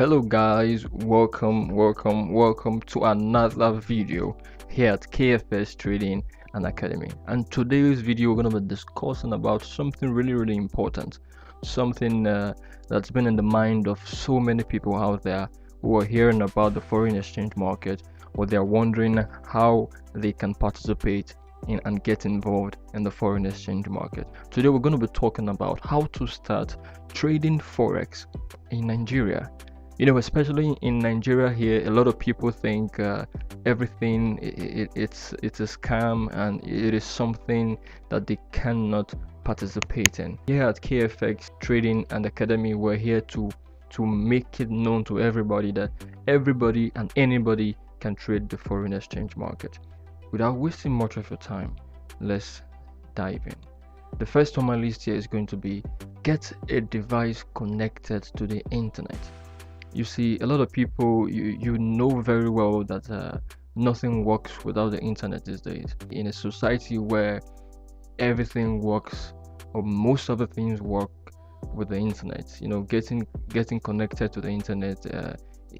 Hello guys, welcome to another video here at KFS Trading and Academy. And today's video we're going to be discussing about something really important, something that's been in the mind of so many people out there who are hearing about the foreign exchange market, or they're wondering how they can participate in and get involved in the foreign exchange market. Today we're going to be talking about how to start trading Forex in Nigeria. Especially in Nigeria here, a lot of people think everything it's a scam and it is something that they cannot participate in. Here at KFX Trading and Academy, we're here to make it known to everybody that everybody and anybody can trade the foreign exchange market. Without wasting much of your time, let's dive in. The first on my list here is going to be get a device connected to the internet. You see, a lot of people, you know very well that nothing works without the internet these days. In a society where everything works, or most of the things work with the internet, getting connected to the internet,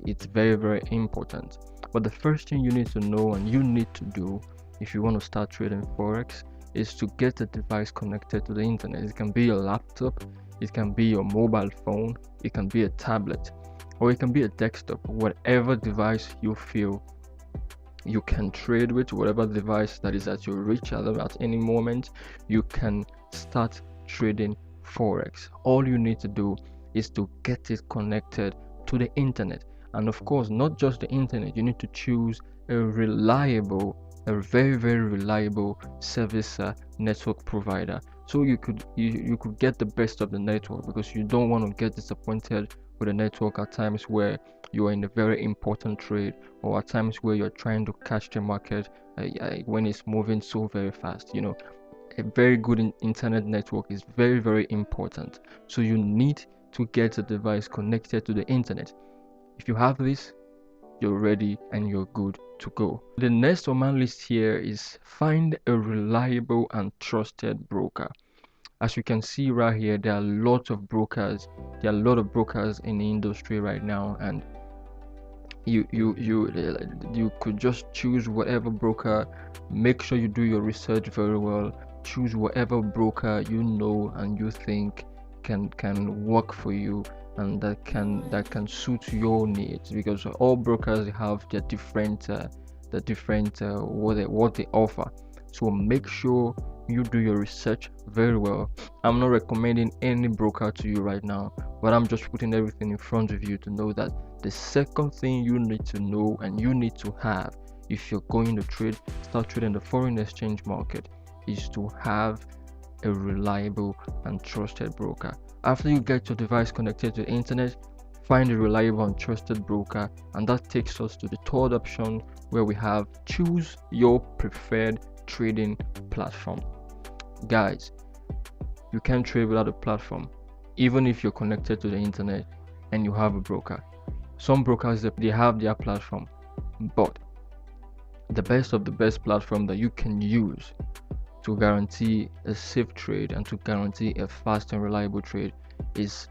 it's very important. But the first thing you need to know and you need to do if you want to start trading Forex is to get a device connected to the internet. It can be your laptop, it can be your mobile phone, it can be a tablet, or it can be a desktop. Whatever device you feel you can trade with, whatever device that is at your reach at any moment, you can start trading Forex. All you need to do is to get it connected to the internet. And of course, not just the internet, you need to choose a very reliable service network provider, so you could get the best of the network, because you don't want to get disappointed with a network at times where you are in a very important trade, or at times where you're trying to catch the market when it's moving so very fast. A very good internet network is very important, so you need to get a device connected to the internet. If you have this, you're ready and you're good to go. The next on my list here is find a reliable and trusted broker. As you can see right here, there are a lot of brokers in the industry right now, and you could just choose whatever broker. Make sure you do your research very well. Choose whatever broker you know and you think can work for you, and that can suit your needs, because all brokers have their different what they offer. So make sure you do your research very well. I'm not recommending any broker to you right now, but I'm just putting everything in front of you to know that the second thing you need to know and you need to have if you're going to start trading the foreign exchange market is to have a reliable and trusted broker. After you get your device connected to the internet, find a reliable and trusted broker, and that takes us to the third option, where we have choose your preferred trading platform. Guys, you can't trade without a platform, even if you're connected to the internet and you have a broker. Some brokers, they have their platform, but the best of the best platform that you can use to guarantee a safe trade and to guarantee a fast and reliable trade is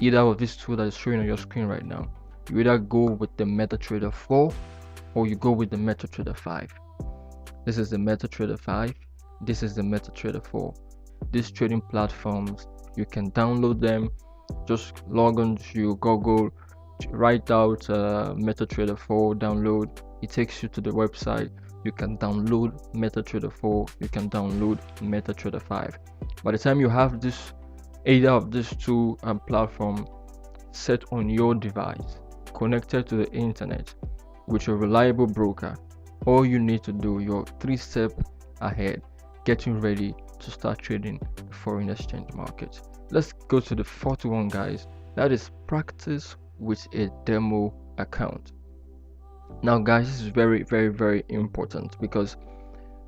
either of these two that is showing on your screen right now. You either go with the MetaTrader 4 or you go with the MetaTrader 5. This is the MetaTrader 5, this is the MetaTrader 4. These trading platforms, you can download them. Just log on to your Google, write out MetaTrader 4, download. It takes you to the website. You can download MetaTrader 4, you can download MetaTrader 5. By the time you have either of these two platforms set on your device, connected to the internet with a reliable broker, all you need to do, you're 3 steps ahead, getting ready to start trading the foreign exchange market. Let's go to the fourth one, guys. That is practice with a demo account. Now guys, this is very important, because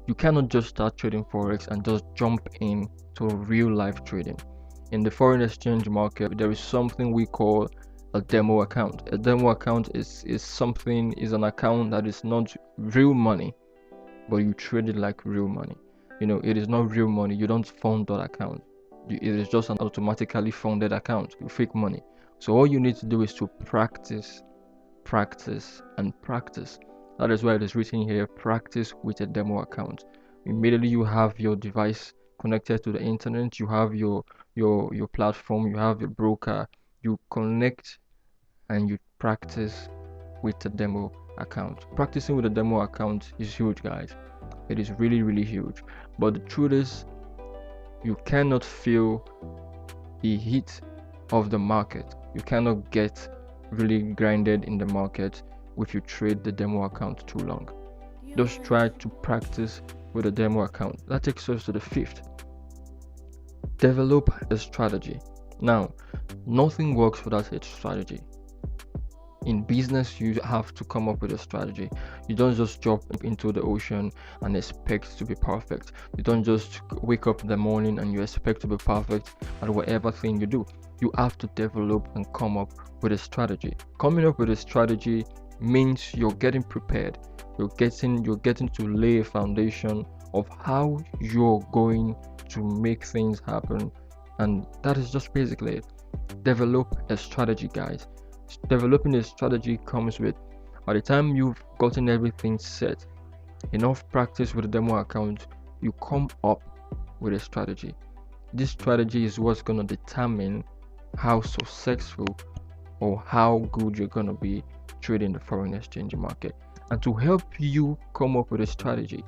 you cannot just start trading Forex and just jump in to real life trading. In the foreign exchange market, there is something we call a demo account. A demo account is an account that is not real money, but you trade it like real money. It is not real money. You don't fund that account. It is just an automatically funded account, fake money. So all you need to do is to practice, and practice. That is why it is written here, practice with a demo account. Immediately you have your device connected to the internet, you have your platform, you have your broker, you connect and you practice with a demo account. Practicing with a demo account is huge, guys. It is really, really huge. But the truth is, you cannot feel the heat of the market. You cannot get really grinded in the market if you trade the demo account too long. Just try to practice with a demo account. That takes us to the fifth. Develop a strategy. Now, nothing works without a strategy. In business, you have to come up with a strategy. You don't just jump into the ocean and expect to be perfect. You don't just wake up in the morning and you expect to be perfect at whatever thing you do. You have to develop and come up with a strategy. Coming up with a strategy means you're getting prepared. You're getting to lay a foundation of how you're going to make things happen, and that is just basically it. Develop a strategy, guys. Developing a strategy comes with, by the time you've gotten everything set, enough practice with the demo account, you come up with a strategy. This strategy is what's going to determine how successful or how good you're going to be trading the foreign exchange market. And to help you come up with a strategy,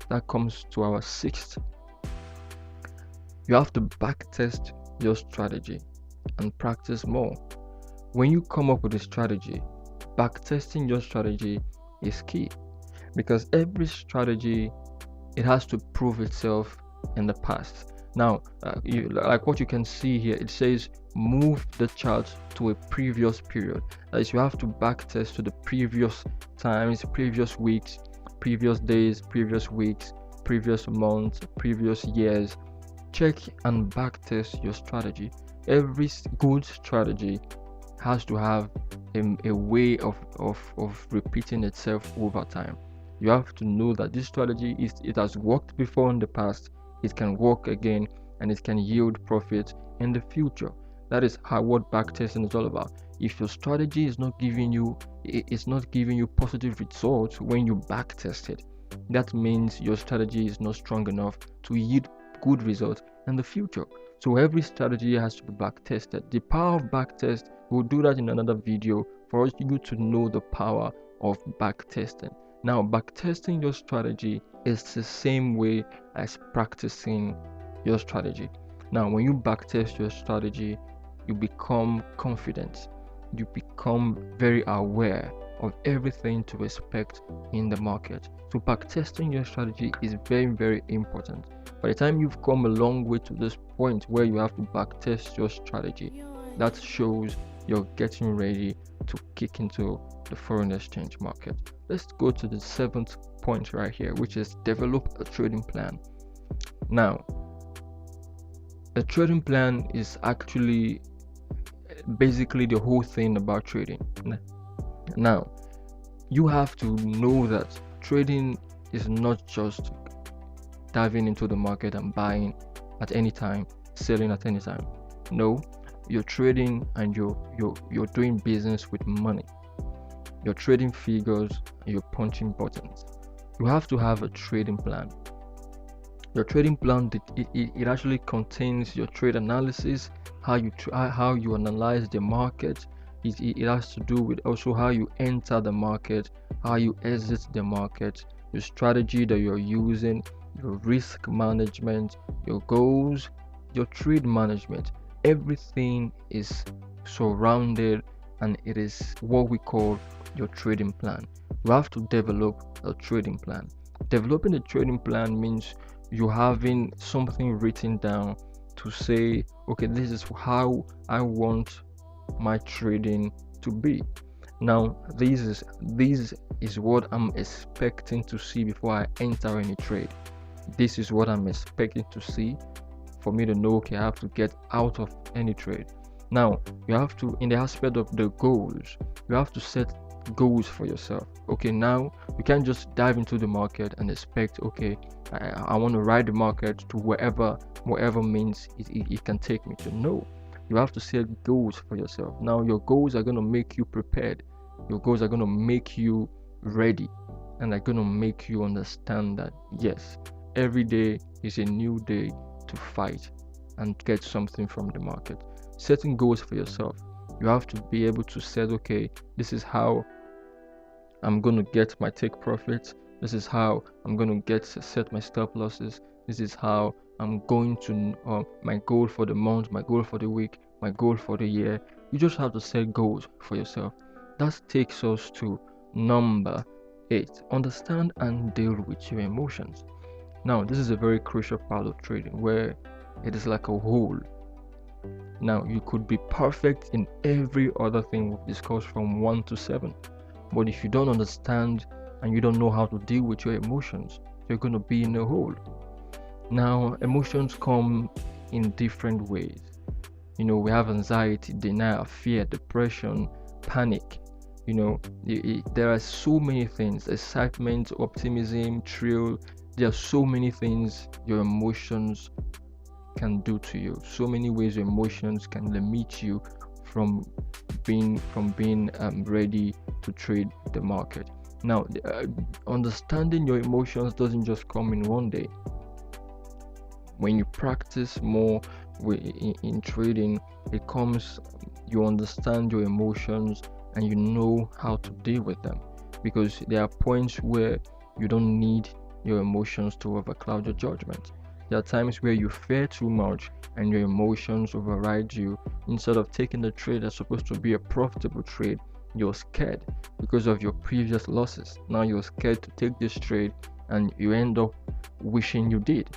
that comes to our sixth. You have to backtest your strategy and practice more. When you come up with a strategy, backtesting your strategy is key, because every strategy, it has to prove itself in the past. Now, like what you can see here, it says move the chart to a previous period. That is, you have to backtest to the previous times, previous weeks, previous days, previous weeks, previous months, previous years. Check and backtest your strategy. Every good strategy has to have a way of repeating itself over time. You have to know that this strategy it has worked before in the past, it can work again, and it can yield profit in the future. That is what backtesting is all about. If your strategy is not giving you positive results when you backtest it, that means your strategy is not strong enough to yield good results in the future. So every strategy has to be backtested. The power of backtest, we'll do that in another video for you to know the power of backtesting. Now, backtesting your strategy is the same way as practicing your strategy. Now, when you backtest your strategy, you become confident. You become very aware of everything to expect in the market. So backtesting your strategy is very, very important. By the time you've come a long way to this point where you have to backtest your strategy, that shows you're getting ready to kick into the foreign exchange market. Let's go to the seventh point right here, which is develop a trading plan. Now, a trading plan is actually basically the whole thing about trading. Now, you have to know that trading is not just diving into the market and buying at any time, selling at any time. No, you're trading and you're doing business with money. You're trading figures and you're punching buttons. You have to have a trading plan. Your trading plan, it actually contains your trade analysis, how you analyze the market. It has to do with also how you enter the market, how you exit the market, your strategy that you're using, your risk management, your goals, your trade management. Everything is surrounded, and it is what we call your trading plan. You have to develop a trading plan. Developing a trading plan means you having something written down to say, okay, this is how I want my trading to be. Now, this is what I'm expecting to see before I enter any trade. This is what I'm expecting to see for me to know, okay, I have to get out of any trade. Now, you have to, in the aspect of the goals, you have to set goals for yourself. Okay, now you can't just dive into the market and expect, okay, I want to ride the market to whatever means it can take me to. No, You have to set goals for yourself. Now your goals are going to make you prepared. Your goals are going to make you ready, and are going to make you understand that yes, every day is a new day to fight and get something from the market. Setting goals for yourself, you have to be able to set, okay, this is how I'm going to get my take profits. This is how I'm going to set my stop losses. This is how I'm going to my goal for the month, my goal for the week, my goal for the year. You just have to set goals for yourself. That takes us to number 8. Understand and deal with your emotions. Now, this is a very crucial part of trading where it is like a whole. Now, you could be perfect in every other thing we've discussed from 1 to 7. But if you don't understand and you don't know how to deal with your emotions, you're going to be in a hole. Now, emotions come in different ways. You know, we have anxiety, denial, fear, depression, panic. You know, there are so many things: excitement, optimism, thrill. There are so many things your emotions can do to you. So many ways your emotions can limit you from being ready to trade the market. Now, understanding your emotions doesn't just come in one day. When you practice more in trading, it comes, you understand your emotions and you know how to deal with them, because there are points where you don't need your emotions to overcloud your judgment. There are times where you fear too much and your emotions override you. Instead of taking the trade that's supposed to be a profitable trade, you're scared because of your previous losses. Now you're scared to take this trade and you end up wishing you did.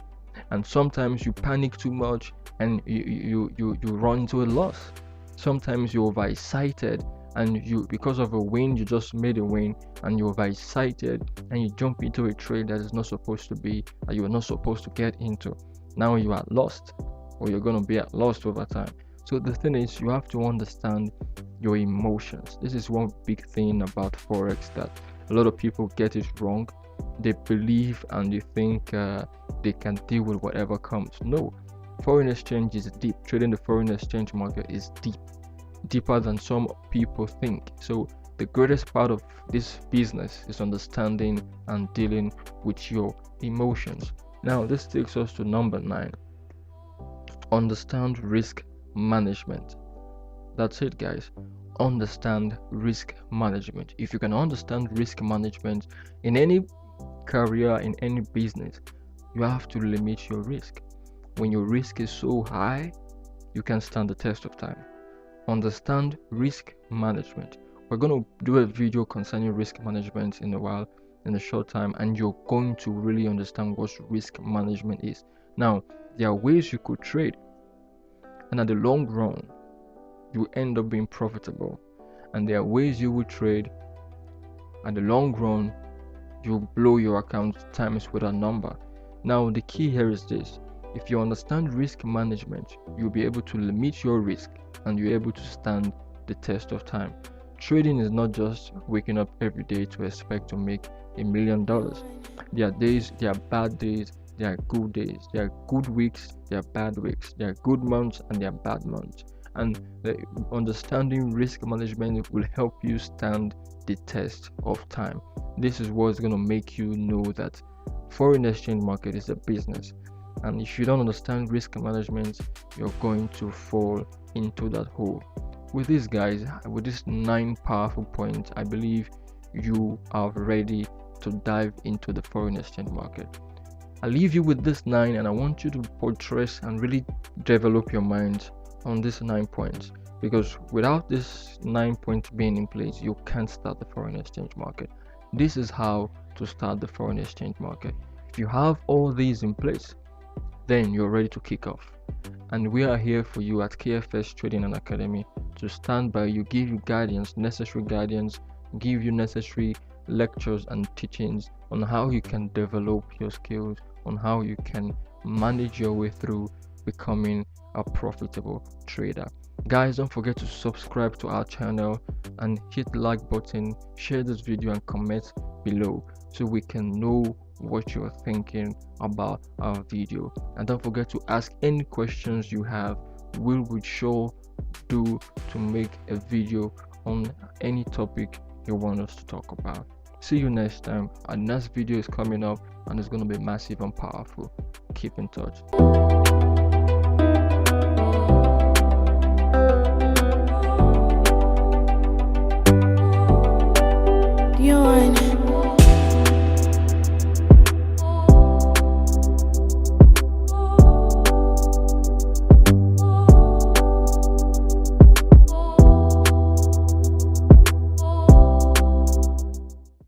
And sometimes you panic too much and you run into a loss. Sometimes you're overexcited and because of a win, you just made a win and you're overexcited and you jump into a trade that is not supposed to be, that you're not supposed to get into. Now you are lost, or you're going to be at loss over time. So the thing is, you have to understand your emotions. This is one big thing about Forex that a lot of people get it wrong. They believe and they think they can deal with whatever comes. No, foreign exchange is deep. Trading the foreign exchange market is deep, deeper than some people think. So the greatest part of this business is understanding and dealing with your emotions. Now this takes us to number 9. Understand risk management. That's it, guys. Understand risk management. If you can understand risk management in any career, in any business, you have to limit your risk. When your risk is so high, you can stand the test of time. Understand risk management. We're going to do a video concerning risk management in a while, in a short time, and you're going to really understand what risk management is. Now, there are ways you could trade, and at the long run, you end up being profitable. And there are ways you will trade, at the long run, you blow your account times with a number. Now, the key here is this: if you understand risk management, you'll be able to limit your risk and you're able to stand the test of time. Trading is not just waking up every day to expect to make $1 million. There are days, there are bad days, there are good days, there are good weeks, there are bad weeks, there are good months and there are bad months. And understanding risk management will help you stand the test of time. This is what's going to make you know that foreign exchange market is a business. And if you don't understand risk management, you're going to fall into that hole. With this, guys, with these 9 powerful points, I believe you are ready to dive into the foreign exchange market. I leave you with this 9, and I want you to portray and really develop your mind on these 9 points, because without this 9 points being in place, you can't start the foreign exchange market. This is how to start the foreign exchange market. If you have all these in place, then you're ready to kick off. And we are here for you at KAYFX Trading and Academy to stand by you, give you guidance, necessary guidance, give you necessary lectures and teachings on how you can develop your skills, on how you can manage your way through becoming a profitable trader. Guys, don't forget to subscribe to our channel and hit the like button, share this video and comment below so we can know what you're thinking about our video. And don't forget to ask any questions you have we will sure do to make a video on any topic you want us to talk about. See you next time. Our next video is coming up and it's going to be massive and powerful. Keep in touch. You want